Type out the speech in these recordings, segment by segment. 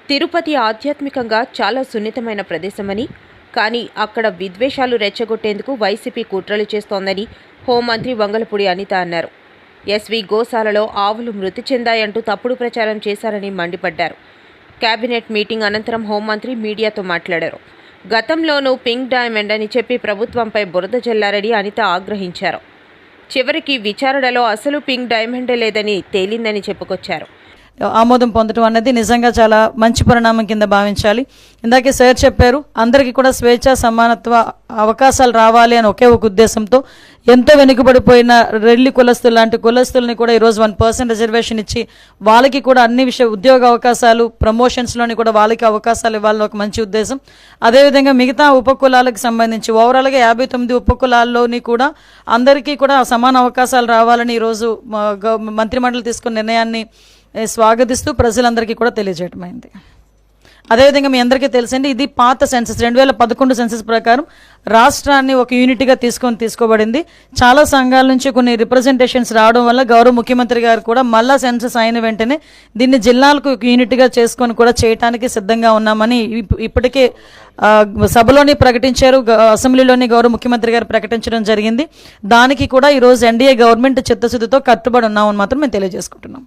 తిరుపతి ఆధ్యాత్మికంగా చాలా సున్నితమైన ప్రదేశమని, కానీ అక్కడ విద్వేషాలు రెచ్చగొట్టేందుకు వైసీపీ కుట్రలు చేస్తోందని హోంమంత్రి వంగలపూడి అనిత అన్నారు. ఎస్వి గోశాలలో ఆవులు మృతి చెందాయంటూ తప్పుడు ప్రచారం చేశారని మండిపడ్డారు. కేబినెట్ మీటింగ్ అనంతరం హోంమంత్రి మీడియాతో మాట్లాడారు. గతంలోనూ పింక్ డైమండ్ అని చెప్పి ప్రభుత్వంపై బురద జల్లారని అనిత ఆగ్రహించారు. చివరికి విచారణలో అసలు పింక్ డైమండే లేదని తేలిందని చెప్పుకొచ్చారు. ఆమోదం పొందడం అనేది నిజంగా చాలా మంచి పరిణామం కింద భావించాలి. ఇందాకే సార్ చెప్పారు, అందరికీ కూడా స్వేచ్ఛ సమానత్వ అవకాశాలు రావాలి అని ఒకే ఒక ఉద్దేశంతో ఎంతో వెనుకబడిపోయిన రెల్లి కులస్తులు లాంటి కులస్తుల్ని కూడా ఈరోజు 1% రిజర్వేషన్ ఇచ్చి వాళ్ళకి కూడా అన్ని ఉద్యోగ అవకాశాలు ప్రమోషన్స్లోని కూడా వాళ్ళకి అవకాశాలు ఇవ్వాలని ఒక మంచి ఉద్దేశం. అదేవిధంగా మిగతా ఉపకులాలకు సంబంధించి ఓవరాల్గా 59 ఉపకులాల్లోని కూడా అందరికీ కూడా సమాన అవకాశాలు రావాలని ఈరోజు మంత్రిమండలి తీసుకున్న నిర్ణయాన్ని స్వాగతిస్తూ ప్రజలందరికీ కూడా తెలియజేయటమైంది. అదేవిధంగా మీ అందరికీ తెలుసండి, ఇది పాత సెన్సస్ 2011 సెన్సస్ ప్రకారం రాష్ట్రాన్ని ఒక యూనిట్గా తీసుకోబడింది. చాలా సంఘాల నుంచి కొన్ని రిప్రజెంటేషన్స్ రావడం వల్ల గౌరవ ముఖ్యమంత్రి గారు కూడా మళ్ళా సెన్సస్ అయిన వెంటనే దీన్ని జిల్లాలకు ఒక యూనిట్గా చేసుకొని కూడా చేయడానికి సిద్ధంగా ఉన్నామని ఇప్పటికే సభలోని ప్రకటించారు, అసెంబ్లీలోని గౌరవ ముఖ్యమంత్రి గారు ప్రకటించడం జరిగింది. దానికి కూడా ఈరోజు ఎన్డీఏ గవర్నమెంట్ చిత్తశుద్ధితో కట్టుబడి ఉన్నామని మాత్రం మేము తెలియజేసుకుంటున్నాం.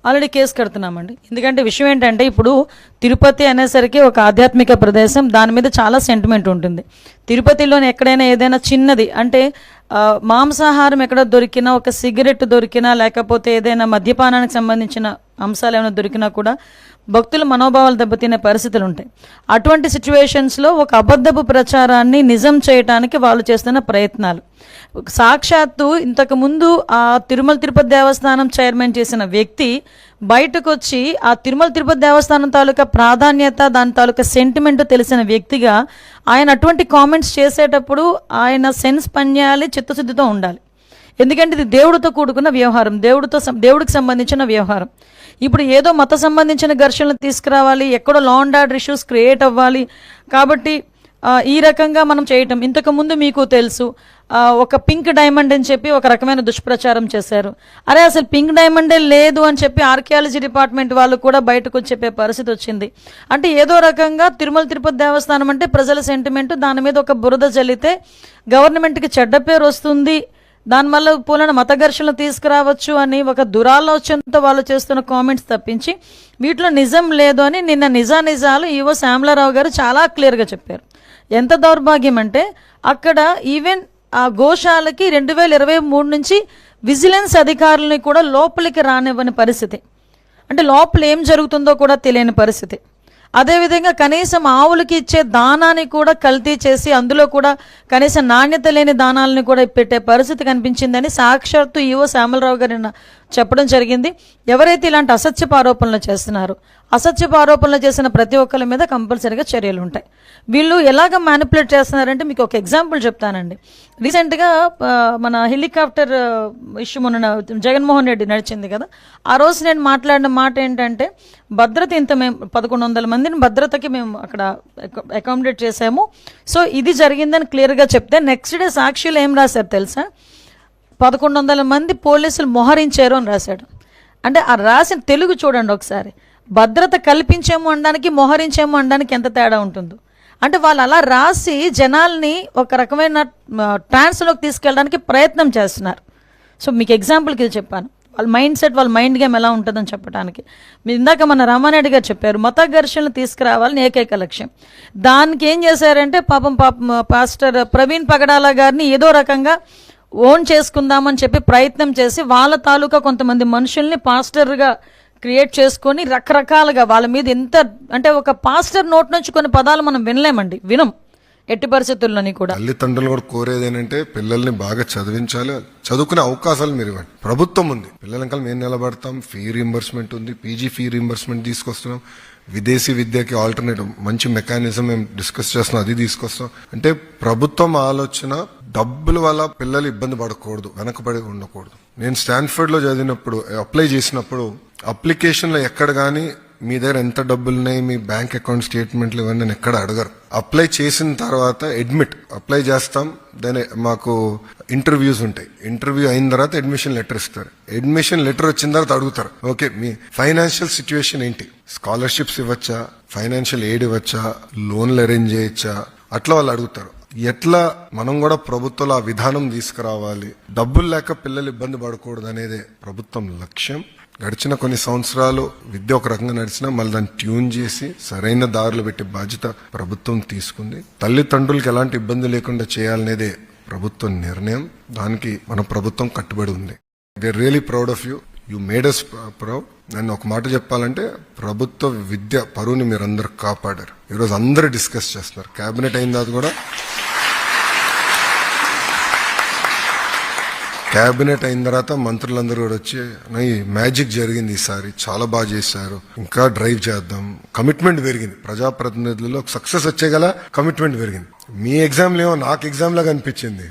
ఆల్రెడీ కేసు కడుతున్నామండి. ఎందుకంటే విషయం ఏంటంటే ఇప్పుడు తిరుపతి అనేసరికి ఒక ఆధ్యాత్మిక ప్రదేశం, దాని మీద చాలా సెంటిమెంట్ ఉంటుంది. తిరుపతిలోని ఎక్కడైనా ఏదైనా చిన్నది అంటే మాంసాహారం ఎక్కడ దొరికినా, ఒక సిగరెట్ దొరికినా, లేకపోతే ఏదైనా మద్యపానానికి సంబంధించిన అంశాలు ఏమైనా దొరికినా కూడా భక్తుల మనోభావాలు దెబ్బతినే పరిస్థితులు ఉంటాయి. అటువంటి సిచ్యువేషన్స్లో ఒక అబద్ధపు ప్రచారాన్ని నిజం చేయడానికి వాళ్ళు చేస్తున్న ప్రయత్నాలు, సాక్షాత్తు ఇంతకుముందు ఆ తిరుమల తిరుపతి దేవస్థానం చైర్మన్ చేసిన వ్యక్తి బయటకు వచ్చి ఆ తిరుమల తిరుపతి దేవస్థానం తాలూకా ప్రాధాన్యత, దాని తాలూకా సెంటిమెంట్ తెలిసిన వ్యక్తిగా ఆయన అటువంటి కామెంట్స్ చేసేటప్పుడు ఆయన సెన్స్ పనిచేయాలి, చిత్తశుద్ధితో ఉండాలి. ఎందుకంటే ఇది దేవుడితో కూడుకున్న వ్యవహారం, దేవుడికి సంబంధించిన వ్యవహారం. ఇప్పుడు ఏదో మత సంబంధించిన ఘర్షణలు తీసుకురావాలి, ఎక్కడో law and order issues create అవ్వాలి. కాబట్టి ఈ రకంగా మనం చేయటం, ఇంతకుముందు మీకు తెలుసు ఒక పింక్ డైమండ్ అని చెప్పి ఒక రకమైన దుష్ప్రచారం చేశారు. అరే అసలు పింక్ డైమండే లేదు అని చెప్పి ఆర్కియాలజీ డిపార్ట్మెంట్ వాళ్ళు కూడా బయటకు వచ్చి చెప్పే పరిస్థితి వచ్చింది. అంటే ఏదో రకంగా తిరుమల తిరుపతి దేవస్థానం అంటే ప్రజల సెంటిమెంట్, దాని మీద ఒక బురద జల్లితే గవర్నమెంట్కి చెడ్డ పేరు వస్తుంది, దానివల్ల పూలన మత ఘర్షణలు తీసుకురావచ్చు అని ఒక దురాలోచనతో వాళ్ళు చేస్తున్న కామెంట్స్ తప్పించి వీటిలో నిజం లేదు అని నిన్న నిజాలు ఈవో శ్యామలారావు గారు చాలా క్లియర్గా చెప్పారు. ఎంత దౌర్భాగ్యం అంటే అక్కడ ఈవెన్ ఆ గోశాలకి 2023 నుంచి విజిలెన్స్ అధికారులని కూడా లోపలికి రానివ్వని పరిస్థితి, అంటే లోపల ఏం జరుగుతుందో కూడా తెలియని పరిస్థితి. అదేవిధంగా కనీసం ఆవులకి ఇచ్చే దానాన్ని కూడా కల్తీ చేసి అందులో కూడా కనీసం నాణ్యత లేని దానాలని కూడా పెట్టే పరిస్థితి కనిపించిందని సాక్షాత్తు ఈవో శ్యామలరావు గారు చెప్పడం జరిగింది. ఎవరైతే ఇలాంటి అసత్యపు ఆరోపణలు చేస్తున్నారో, అసత్యపు ఆరోపణలు చేసిన ప్రతి ఒక్కరి మీద కంపల్సరీగా చర్యలు ఉంటాయి. వీళ్ళు ఎలాగ మ్యానిపులేట్ చేస్తున్నారంటే మీకు ఒక ఎగ్జాంపుల్ చెప్తానండి. రీసెంట్గా మన హెలికాప్టర్ ఇష్యూ మొన్న జగన్మోహన్ రెడ్డి నడిచింది కదా, ఆ రోజు నేను మాట్లాడిన మాట ఏంటంటే భద్రత మేము 1100 మందిని భద్రతకి మేము అక్కడ అకామిడేట్ చేసాము, సో ఇది జరిగిందని క్లియర్గా చెప్తే నెక్స్ట్ డే సాక్షిలో ఏం రాశారు తెలుసా, 1100 మంది పోలీసులు మోహరించారు అని రాశాడు. అంటే ఆ రాసిన తెలుగు చూడండి ఒకసారి, భద్రత కల్పించాము అనడానికి మోహరించాము అనడానికి ఎంత తేడా ఉంటుందో. అంటే వాళ్ళు అలా రాసి జనాల్ని ఒక రకమైన ట్రాన్స్లోకి తీసుకెళ్ళడానికి ప్రయత్నం చేస్తున్నారు. సో మీకు ఎగ్జాంపుల్కి ఇది చెప్పాను, వాళ్ళ మైండ్ సెట్, వాళ్ళ మైండ్ గేమ్ ఎలా ఉంటుందని చెప్పడానికి. మీరు ఇందాక మన రామారెడ్డి గారు చెప్పారు, మత ఘర్షణలు తీసుకురావాలని ఏకైక లక్ష్యం. దానికి ఏం చేశారంటే పాపం పాస్టర్ ప్రవీణ్ పగడాల గారిని ఏదో రకంగా ఓన్ చేసుకుందామని చెప్పి ప్రయత్నం చేసి వాళ్ళ తాలూకా కొంతమంది మనుషుల్ని పాస్టర్గా క్రియేట్ చేసుకొని రకరకాలుగా వాళ్ళ మీద ఎంత అంటే ఒక పాస్టర్ నోట్ నుంచి కొన్ని పదాలు మనం వినం ఎట్టి పరిస్థితుల్లోని కూడా. తల్లిదండ్రులు కూడా కోరేది ఏంటంటే పిల్లల్ని బాగా చదివించాలి, చదువుకునే అవకాశాలు మీరు ఇవ్వండి. ప్రభుత్వం ఉంది, పిల్లల వెనకాల మేము నిలబడతాం, ఫీ రీంబర్స్మెంట్ ఉంది, పీజీ ఫీ రీంబర్స్మెంట్ తీసుకొస్తున్నాం, విదేశీ విద్యకి ఆల్టర్నేటివ్ మంచి మెకానిజం మేము డిస్కస్ చేస్తున్నాం, అది తీసుకొస్తాం. అంటే ప్రభుత్వం ఆలోచన డబ్బుల వల్ల పిల్లలు ఇబ్బంది పడకూడదు, వెనకబడి ఉండకూడదు. నేను స్టాన్ఫర్డ్ లో చదివినప్పుడు అప్లై చేసినప్పుడు అప్లికేషన్ లో ఎక్కడ గానీ మీ దగ్గర ఎంత డబ్బులు ఉన్నాయి, మీ బ్యాంక్ అకౌంట్ స్టేట్మెంట్లు ఇవన్నీ ఎక్కడ అడగరు. అప్లై చేసిన తర్వాత అప్లై చేస్తాం, దాని మాకు ఇంటర్వ్యూస్ ఉంటాయి. ఇంటర్వ్యూ అయిన తర్వాత అడ్మిషన్ లెటర్ ఇస్తారు. అడ్మిషన్ లెటర్ వచ్చిన తర్వాత అడుగుతారు, ఓకే మీ ఫైనాన్షియల్ సిచ్యువేషన్ ఏంటి, స్కాలర్షిప్స్ ఇవ్వచ్చా, ఫైనాన్షియల్ ఎయిడ్ ఇవ్వచ్చా, లోన్లు అరేంజ్ చేయొచ్చా, అట్లా వాళ్ళు అడుగుతారు. ఎట్లా మనం కూడా ప్రభుత్వంలో ఆ విధానం తీసుకురావాలి, డబ్బులు లేక పిల్లలు ఇబ్బంది పడకూడదు అనేదే ప్రభుత్వం లక్ష్యం. గడిచిన కొన్ని సంవత్సరాలు విద్య ఒక రకంగా నడిచినా మళ్ళీ దాన్ని ట్యూన్ చేసి సరైన దారులు పెట్టే బాధ్యత ప్రభుత్వం తీసుకుంది. తల్లిదండ్రులకు ఎలాంటి ఇబ్బంది లేకుండా చేయాలనేదే ప్రభుత్వ నిర్ణయం. దానికి మన ప్రభుత్వం కట్టుబడి ఉంది. They really proud of you, you made us proud. నన్ను ఒక మాట చెప్పాలంటే ప్రభుత్వ విద్య పరువుని మీరందరూ కాపాడారు. ఈరోజు అందరూ డిస్కస్ చేస్తున్నారు. కేబినెట్ అయిన తర్వాత కూడా కేబినెట్ అయిన తర్వాత మంత్రులందరూ కూడా వచ్చి ఈ మ్యాజిక్ జరిగింది, ఈసారి చాలా బాగా చేశారు, ఇంకా డ్రైవ్ చేద్దాం. కమిట్మెంట్ పెరిగింది. ప్రజాప్రతినిధులలో సక్సెస్ వచ్చేగల కమిట్మెంట్ పెరిగింది. మీ ఎగ్జామ్ లేవో నాకు ఎగ్జామ్ లాగా అనిపించింది.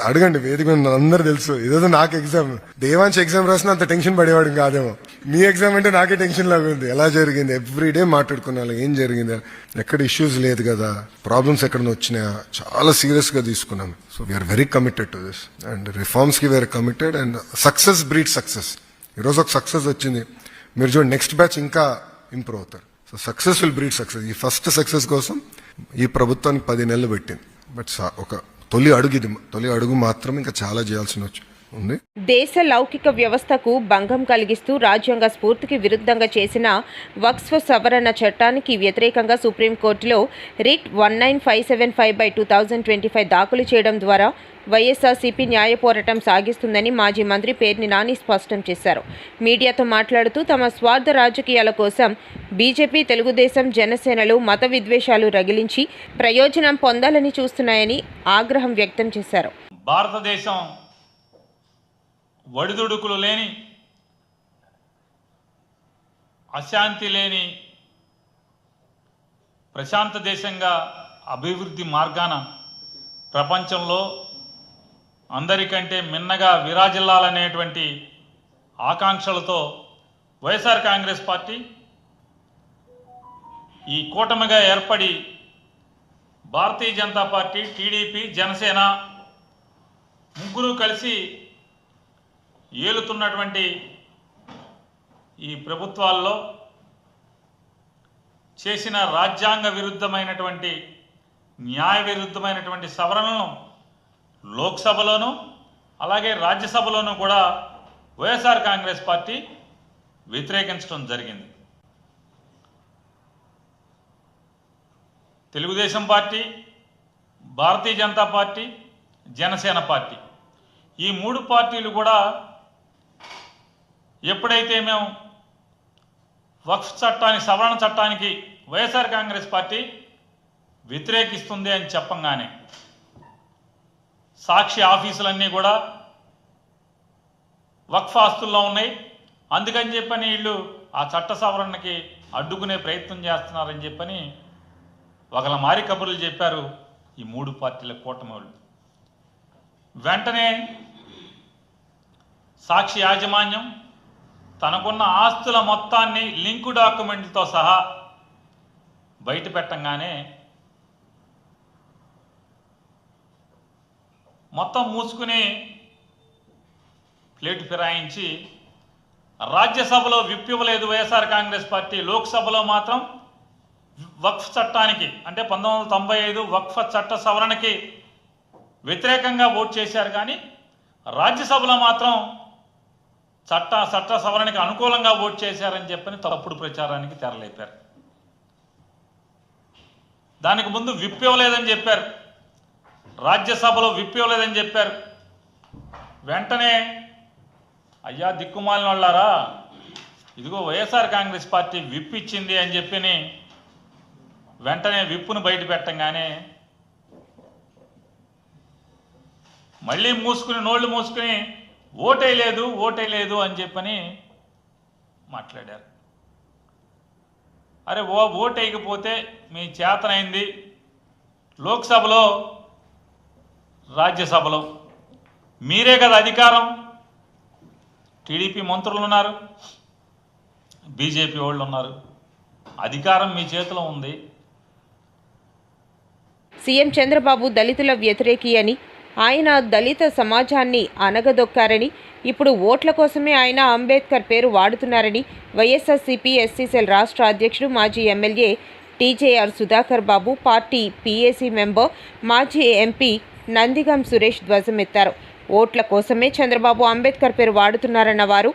అడగండి, వేదిక అందరూ తెలుసు. ఇదేదో నాకు ఎగ్జామ్, దేవాంశ్ ఎగ్జామ్ రాసినా అంత టెన్షన్ పడేవాడు కాదేమో. మీ ఎగ్జామ్ అంటే నాకే టెన్షన్ లాగా ఉంది. ఎలా జరిగింది, ఎవ్రీడే మాట్లాడుకున్నాను, ఏం జరిగింది, ఎక్కడ ఇష్యూస్ లేదు కదా, ప్రాబ్లమ్స్ ఎక్కడ వచ్చినాయా, చాలా సీరియస్ గా తీసుకున్నాం. So we are very committed to this and reforms కి we are committed and success breed success. ఈరోజు ఒక సక్సెస్ వచ్చింది, మీరు చూడండి నెక్స్ట్ బ్యాచ్ ఇంకా ఇంప్రూవ్ అవుతారు. So success will breed success. ఈ ఫస్ట్ సక్సెస్ కోసం ఈ ప్రభుత్వానికి 10 నెలలు పెట్టింది. బట్ ఒక తొలి అడుగు మాత్రం ఇంకా చాలా చేయాల్సిన ఉంది. దేశ లౌకిక వ్యవస్థకు భంగం కలిగిస్తూ రాజ్యాంగ స్ఫూర్తికి విరుద్ధంగా చేసిన వక్ఫ్ సవరణ చట్టానికి వ్యతిరేకంగా సుప్రీంకోర్టులో రిట్ 19575/2025 దాఖలు చేయడం ద్వారా వైఎస్ఆర్సీపీ న్యాయ పోరాటం సాగిస్తుందని మాజీ మంత్రి పేర్ని నాని స్పష్టం చేశారు. మీడియాతో మాట్లాడుతూ తమ స్వార్థ రాజకీయాల కోసం బీజేపీ, తెలుగుదేశం, జనసేనలు మత విద్వేషాలు రగిలించి ప్రయోజనం పొందాలని చూస్తున్నాయని ఆగ్రహం వ్యక్తం చేశారు. భారతదేశం ఒడిదుడుకులు లేని, అశాంతి లేని ప్రశాంత దేశంగా అభివృద్ధి మార్గాన ప్రపంచంలో అందరికంటే మిన్నగా విరాజిల్లాలనేటువంటి ఆకాంక్షలతో వైఎస్ఆర్ కాంగ్రెస్ పార్టీ ఈ కూటమిగా ఏర్పడి భారతీయ జనతా పార్టీ, టీడీపీ, జనసేన ముగ్గురు కలిసి ఏలుతున్నటువంటి ఈ ప్రభుత్వాల్లో చేసిన రాజ్యాంగ విరుద్ధమైనటువంటి, న్యాయ విరుద్ధమైనటువంటి సవరణలను లోక్సభలోనూ అలాగే రాజ్యసభలోనూ కూడా వైఎస్ఆర్ కాంగ్రెస్ పార్టీ వ్యతిరేకించడం జరిగింది. Telugu Desam party, Bharatiya Janata party, Janasena party ఈ 3 పార్టీలు కూడా ఎప్పుడైతే మేము వక్ఫ్ చట్టానికి, సవరణ చట్టానికి వైఎస్ఆర్ కాంగ్రెస్ పార్టీ వ్యతిరేకిస్తుంది అని చెప్పంగానే సాక్షి ఆఫీసులన్నీ కూడా వక్ఫ్ ఆస్తుల్లో ఉన్నాయి, అందుకని చెప్పని వీళ్ళు ఆ చట్ట సవరణకి అడ్డుకునే ప్రయత్నం చేస్తున్నారని చెప్పని ఒకళ్ళ మారి కబుర్లు చెప్పారు ఈ 3 పార్టీల కూటమి వాళ్ళు. వెంటనే సాక్షి యాజమాన్యం తనకున్న ఆస్తుల మొత్తాన్ని లింకు డాక్యుమెంట్లతో సహా బయట పెట్టంగానే మొత్తం మూసుకుని ప్లేటు ఫిరాయించి రాజ్యసభలో విప్ ఇవ్వలేదు వైఎస్ఆర్ కాంగ్రెస్ పార్టీ, లోక్సభలో మాత్రం వక్ఫ్ చట్టానికి అంటే 1995 వక్ఫ్ చట్ట సవరణకి వ్యతిరేకంగా ఓటు చేశారు. కానీ రాజ్యసభలో మాత్రం చట్ట సవరణకి అనుకూలంగా ఓటు చేశారని చెప్పని తప్పుడు ప్రచారానికి తెరలేపారు. దానికి ముందు విప్ ఇవ్వలేదని చెప్పారు, రాజ్యసభలో విప్ ఇవ్వలేదని చెప్పారు. వెంటనే అయ్యా దిక్కుమాలిన వాళ్ళారా, ఇదిగో వైఎస్ఆర్ కాంగ్రెస్ పార్టీ విప్ ఇచ్చింది అని చెప్పి వెంటనే విప్పును బయట పెట్టంగానే మళ్ళీ నోళ్ళు మూసుకుని ఓటేయలేదు అని చెప్పని మాట్లాడారు. అరే ఓటేయకపోతే మీ చేతనైంది లోక్సభలో రాజ్యసభలో మీరే కదా అధికారం. టీడీపీ మంత్రులు ఉన్నారు, బీజేపీ వాళ్ళు ఉన్నారు. అధికారం మీ చేతిలో ఉంది. సీఎం చంద్రబాబు దళితుల వ్యతిరేకి అని, ఆయన దళిత సమాజాన్ని అనగదొక్కారని, ఇప్పుడు ఓట్ల కోసమే ఆయన అంబేద్కర్ పేరు వాడుతున్నారని వైఎస్ఆర్సీపీ ఎస్సీ సెల్ రాష్ట్ర అధ్యక్షుడు మాజీ ఎమ్మెల్యే టీజేఆర్ సుధాకర్ బాబు, పార్టీ పీఏసీ మెంబర్, మాజీ ఎంపీ నందిగం సురేష్ ధ్వజమెత్తారు. ఓట్ల కోసమే చంద్రబాబు అంబేద్కర్ పేరు వాడుతున్నారన్న వారు,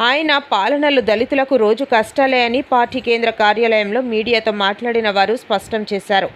ఆయన పాలనలో దళితులకు రోజు కష్టాలే అని పార్టీ కేంద్ర కార్యాలయంలో మీడియాతో మాట్లాడిన వారు స్పష్టం చేశారు.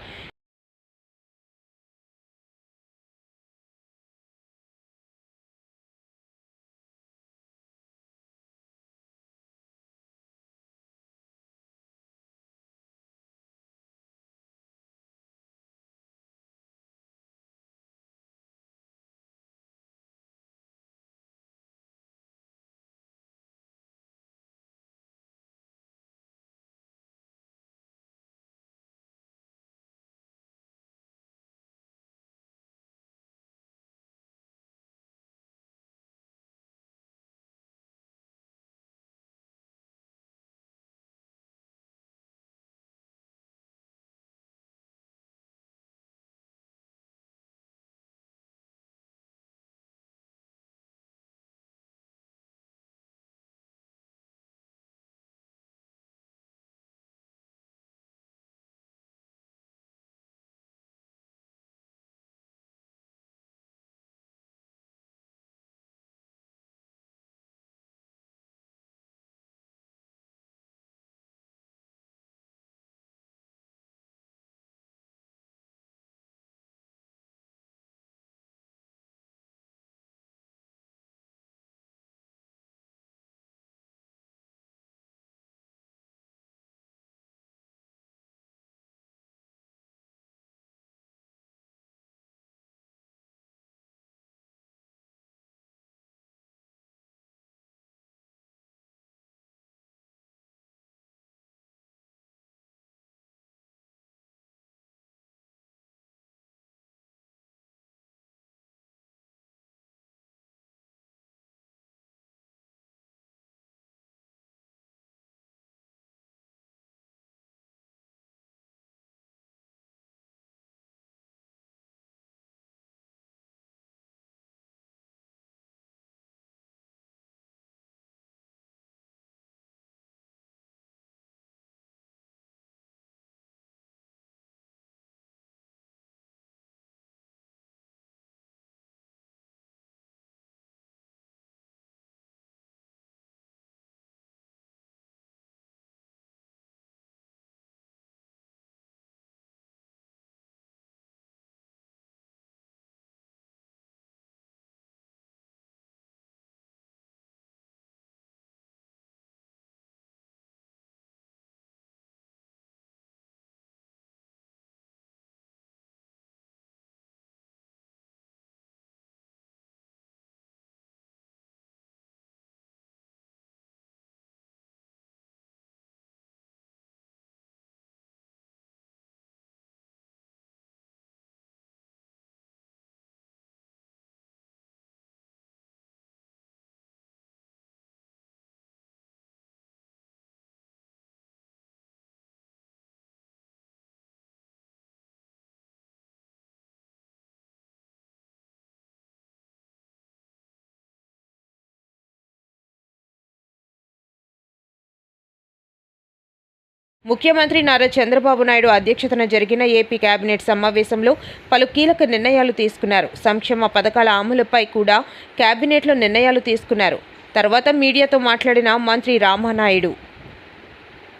ముఖ్యమంత్రి నారా చంద్రబాబు నాయుడు అధ్యక్షతన జరిగిన ఏపీ కేబినెట్ సమావేశంలో పలు కీలక నిర్ణయాలు తీసుకున్నారు. సంక్షేమ పథకాల అమలుపై కూడా కేబినెట్లో నిర్ణయాలు తీసుకున్నారు. తర్వాత మీడియాతో మాట్లాడిన మంత్రి రామానాయుడు,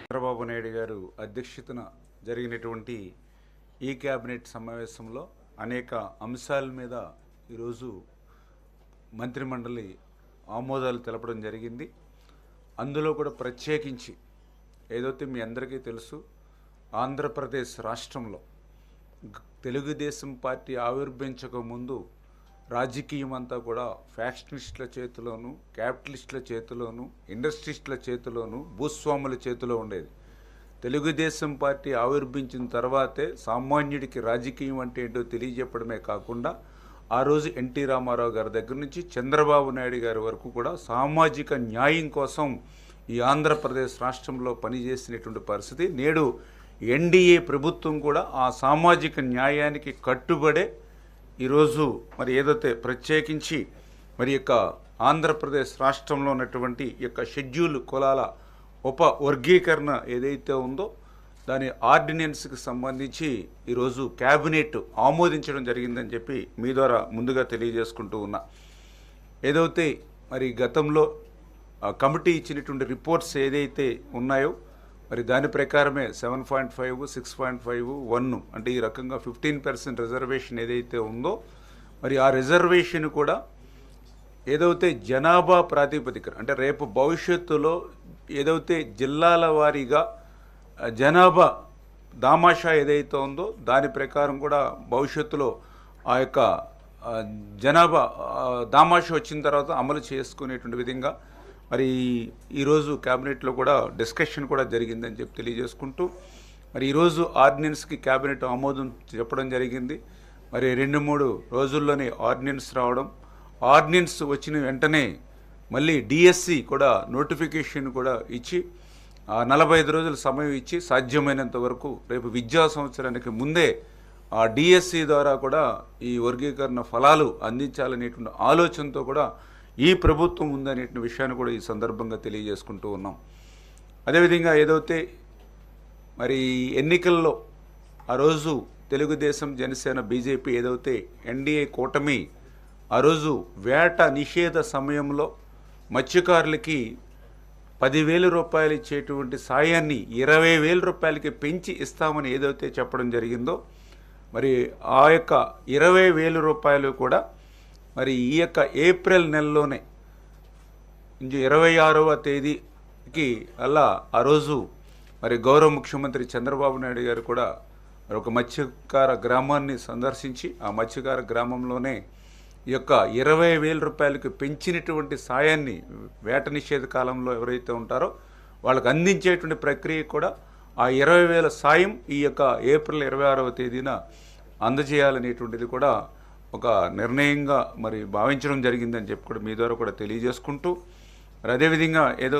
చంద్రబాబు నాయుడు గారు అధ్యక్షతన జరిగినటువంటి ఈ కేబినెట్ సమావేశంలో అనేక అంశాల మీద ఈరోజు మంత్రిమండలి ఆమోదాలు తెలపడం జరిగింది. అందులో కూడా ప్రత్యేకించి ఏదైతే మీ అందరికీ తెలుసు, ఆంధ్రప్రదేశ్ రాష్ట్రంలో తెలుగుదేశం పార్టీ ఆవిర్భవించక ముందు రాజకీయం అంతా కూడా ఫ్యాక్షనిస్టుల చేతిలోను, క్యాపిటలిస్టుల చేతిలోను, ఇండస్ట్రీస్టుల చేతిలోను, భూస్వాముల చేతిలో ఉండేది. తెలుగుదేశం పార్టీ ఆవిర్భవించిన తర్వాతే సామాన్యుడికి రాజకీయం అంటే ఏంటో తెలియజెప్పడమే కాకుండా ఆ రోజు ఎన్టీ రామారావు గారి దగ్గర నుంచి చంద్రబాబు నాయుడు గారి వరకు కూడా సామాజిక న్యాయం కోసం ఈ ఆంధ్రప్రదేశ్ రాష్ట్రంలో పనిచేసినటువంటి పరిస్థితి. నేడు ఎన్డీఏ ప్రభుత్వం కూడా ఆ సామాజిక న్యాయానికి కట్టుబడే ఈరోజు మరి ఏదైతే ప్రత్యేకించి మరి యొక్క ఆంధ్రప్రదేశ్ రాష్ట్రంలో ఉన్నటువంటి యొక్క షెడ్యూల్ కులాల వర్గీకరణ ఏదైతే ఉందో దాని ఆర్డినెన్స్కి సంబంధించి ఈరోజు క్యాబినెట్ ఆమోదించడం జరిగిందని చెప్పి మీ ద్వారా ముందుగా తెలియజేసుకుంటూ ఉన్నా. ఏదైతే మరి గతంలో కమిటీ ఇచ్చినటువంటి రిపోర్ట్స్ ఏదైతే ఉన్నాయో మరి దాని ప్రకారమే 7.5, 6.5, 1 అంటే ఈ రకంగా 15% రిజర్వేషన్ ఏదైతే ఉందో మరి ఆ రిజర్వేషన్ కూడా ఏదైతే జనాభా ప్రాతిపదికన అంటే రేపు భవిష్యత్తులో ఏదైతే జిల్లాల వారీగా జనాభా దామాషా ఏదైతే ఉందో దాని ప్రకారం కూడా భవిష్యత్తులో ఆ యొక్క జనాభా దామాషా వచ్చిన తర్వాత అమలు చేసుకునేటువంటి విధంగా మరి ఈరోజు క్యాబినెట్లో కూడా డిస్కషన్ కూడా జరిగిందని చెప్పి తెలియజేసుకుంటూ మరి ఈరోజు ఆర్డినెన్స్కి క్యాబినెట్ ఆమోదం చెప్పడం జరిగింది. మరి 2-3 రోజుల్లోనే ఆర్డినెన్స్ రావడం, ఆర్డినెన్స్ వచ్చిన వెంటనే మళ్ళీ డిఎస్సి కూడా నోటిఫికేషన్ కూడా ఇచ్చి 45 రోజుల సమయం ఇచ్చి సాధ్యమైనంత వరకు రేపు విద్యా సంవత్సరానికి ముందే ఆ డిఎస్సి ద్వారా కూడా ఈ వర్గీకరణ ఫలాలు అందించాలనేటువంటి ఆలోచనతో కూడా ఈ ప్రభుత్వం ఉందనే విషయాన్ని కూడా ఈ సందర్భంగా తెలియజేసుకుంటూ ఉన్నాం. అదేవిధంగా ఏదైతే మరి ఎన్నికల్లో ఆ రోజు తెలుగుదేశం, జనసేన, బీజేపీ ఏదైతే ఎన్డీఏ కూటమి ఆ రోజు వేట నిషేధ సమయంలో మత్స్యకారులకి 10,000 రూపాయలు ఇచ్చేటువంటి సాయాన్ని 20,000 రూపాయలకి పెంచి ఇస్తామని ఏదైతే చెప్పడం జరిగిందో మరి ఆ యొక్క 20,000 రూపాయలు కూడా మరి ఈ యొక్క ఏప్రిల్ నెలలోనే 26వ తేదీకి అలా ఆ రోజు మరి గౌరవ ముఖ్యమంత్రి చంద్రబాబు నాయుడు గారు కూడా మరి ఒక మత్స్యకార గ్రామాన్ని సందర్శించి ఆ మత్స్యకార గ్రామంలోనే ఈ యొక్క 20,000 రూపాయలకి పెంచినటువంటి సాయాన్ని వేట నిషేధ కాలంలో ఎవరైతే ఉంటారో వాళ్ళకి అందించేటువంటి ప్రక్రియ కూడా ఆ 20,000 సాయం ఈ యొక్క ఏప్రిల్ 26వ తేదీన అందజేయాలనేటువంటిది కూడా ఒక నిర్ణయంగా మరి భావించడం జరిగిందని చెప్పి కూడా మీ ద్వారా కూడా తెలియజేసుకుంటూ మరి అదేవిధంగా ఏదో